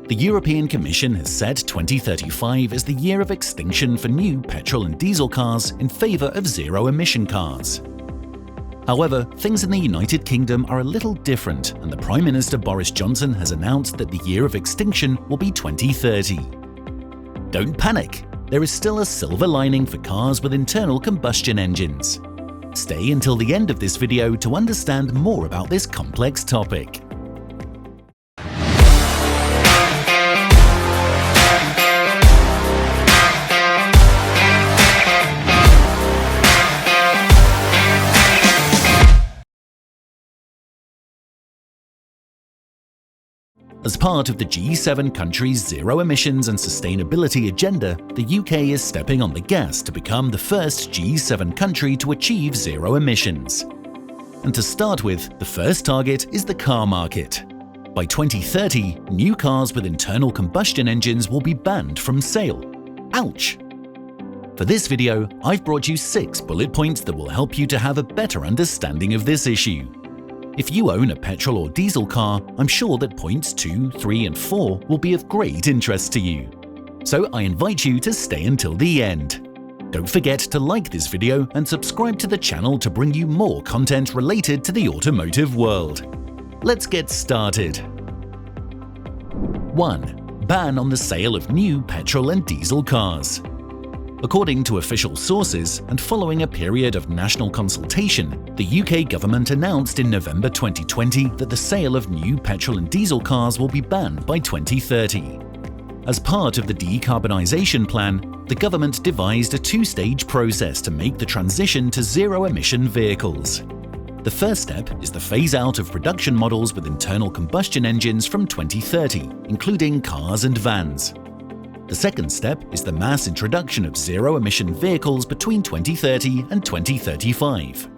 The European Commission has set 2035 as the year of extinction for new petrol and diesel cars in favour of zero-emission cars. However, things in the United Kingdom are a little different, and the Prime Minister Boris Johnson has announced that the year of extinction will be 2030. Don't panic! There is still a silver lining for cars with internal combustion engines. Stay until the end of this video to understand more about this complex topic. As part of the G7 countries' zero emissions and sustainability agenda, the UK is stepping on the gas to become the first G7 country to achieve zero emissions. And to start with, the first target is the car market. By 2030, new cars with internal combustion engines will be banned from sale. Ouch! For this video, I've brought you 6 bullet points that will help you to have a better understanding of this issue. If you own a petrol or diesel car, I'm sure that points 2, 3 and 4 will be of great interest to you. So I invite you to stay until the end. Don't forget to like this video and subscribe to the channel to bring you more content related to the automotive world. Let's get started. 1. Ban on the sale of new petrol and diesel cars. According to official sources, and following a period of national consultation, the UK government announced in November 2020 that the sale of new petrol and diesel cars will be banned by 2030. As part of the decarbonisation plan, the government devised a 2-stage process to make the transition to zero-emission vehicles. The first step is the phase-out of production models with internal combustion engines from 2030, including cars and vans. The second step is the mass introduction of zero-emission vehicles between 2030 and 2035.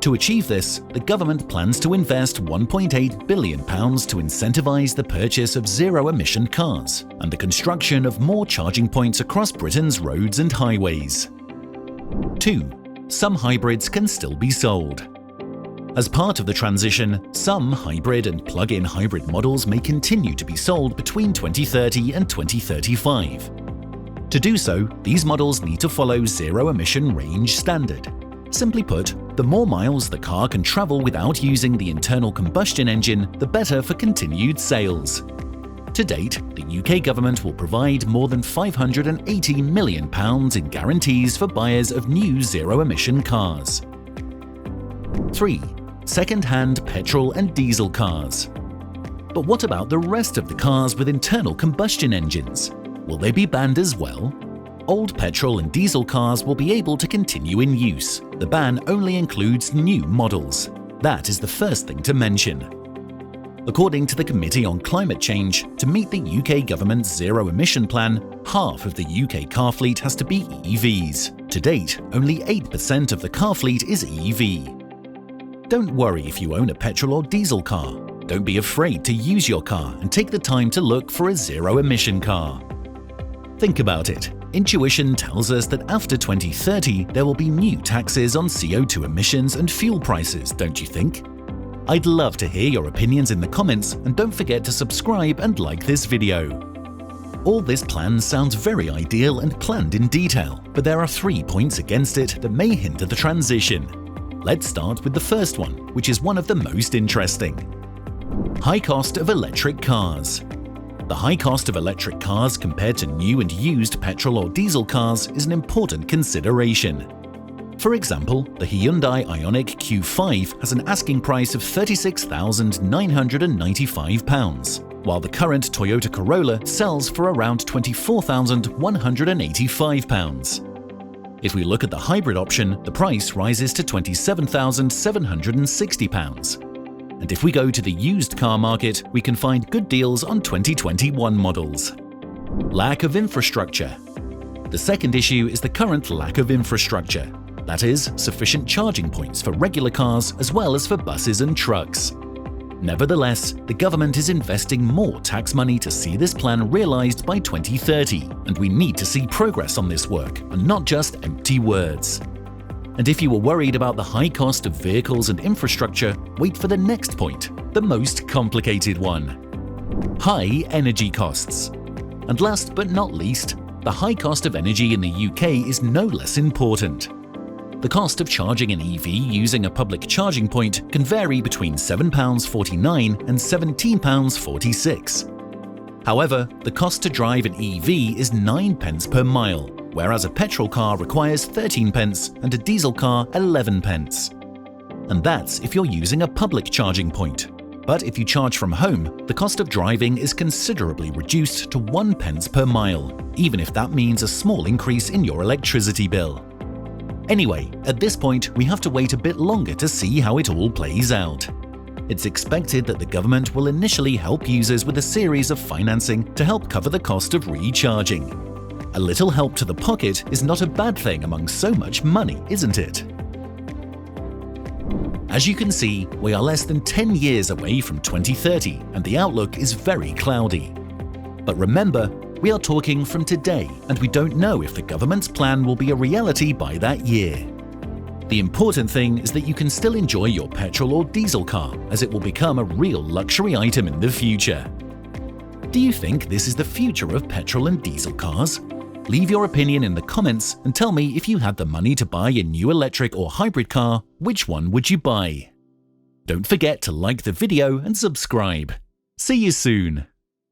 To achieve this, the government plans to invest £1.8 billion to incentivise the purchase of zero-emission cars and the construction of more charging points across Britain's roads and highways. 2. Some hybrids can still be sold. As part of the transition, some hybrid and plug-in hybrid models may continue to be sold between 2030 and 2035. To do so, these models need to follow zero-emission range standard. Simply put, the more miles the car can travel without using the internal combustion engine, the better for continued sales. To date, the UK government will provide more than £580 million in guarantees for buyers of new zero-emission cars. 3. Second-hand petrol and diesel cars. But what about the rest of the cars with internal combustion engines? Will they be banned as well? Old petrol and diesel cars will be able to continue in use. The ban only includes new models. That is the first thing to mention. According to the Committee on Climate Change, to meet the UK government's zero-emission plan, half of the UK car fleet has to be EVs. To date, only 8% of the car fleet is EV. Don't worry if you own a petrol or diesel car. Don't be afraid to use your car and take the time to look for a zero-emission car. Think about it. Intuition tells us that after 2030 there will be new taxes on CO2 emissions and fuel prices, don't you think? I'd love to hear your opinions in the comments, and don't forget to subscribe and like this video. All this plan sounds very ideal and planned in detail, but there are 3 points against it that may hinder the transition. Let's start with the first one, which is one of the most interesting. High cost of electric cars. The high cost of electric cars compared to new and used petrol or diesel cars is an important consideration. For example, the Hyundai Ioniq Q5 has an asking price of £36,995, while the current Toyota Corolla sells for around £24,185. If we look at the hybrid option, the price rises to £27,760. And if we go to the used car market, we can find good deals on 2021 models. Lack of infrastructure. The second issue is the current lack of infrastructure. That is, sufficient charging points for regular cars as well as for buses and trucks. Nevertheless, the government is investing more tax money to see this plan realised by 2030, and we need to see progress on this work, and not just empty words. And if you were worried about the high cost of vehicles and infrastructure, wait for the next point, the most complicated one. High energy costs. And last but not least, the high cost of energy in the UK is no less important. The cost of charging an EV using a public charging point can vary between £7.49 and £17.46. However, the cost to drive an EV is 9 pence per mile, whereas a petrol car requires 13 pence and a diesel car 11 pence. And that's if you're using a public charging point. But if you charge from home, the cost of driving is considerably reduced to 1 pence per mile, even if that means a small increase in your electricity bill. Anyway, at this point, we have to wait a bit longer to see how it all plays out. It's expected that the government will initially help users with a series of financing to help cover the cost of recharging. A little help to the pocket is not a bad thing among so much money, isn't it? As you can see, we are less than 10 years away from 2030 and the outlook is very cloudy. But remember, we are talking from today and we don't know if the government's plan will be a reality by that year. The important thing is that you can still enjoy your petrol or diesel car, as it will become a real luxury item in the future. Do you think this is the future of petrol and diesel cars? Leave your opinion in the comments and tell me if you had the money to buy a new electric or hybrid car, which one would you buy? Don't forget to like the video and subscribe. See you soon!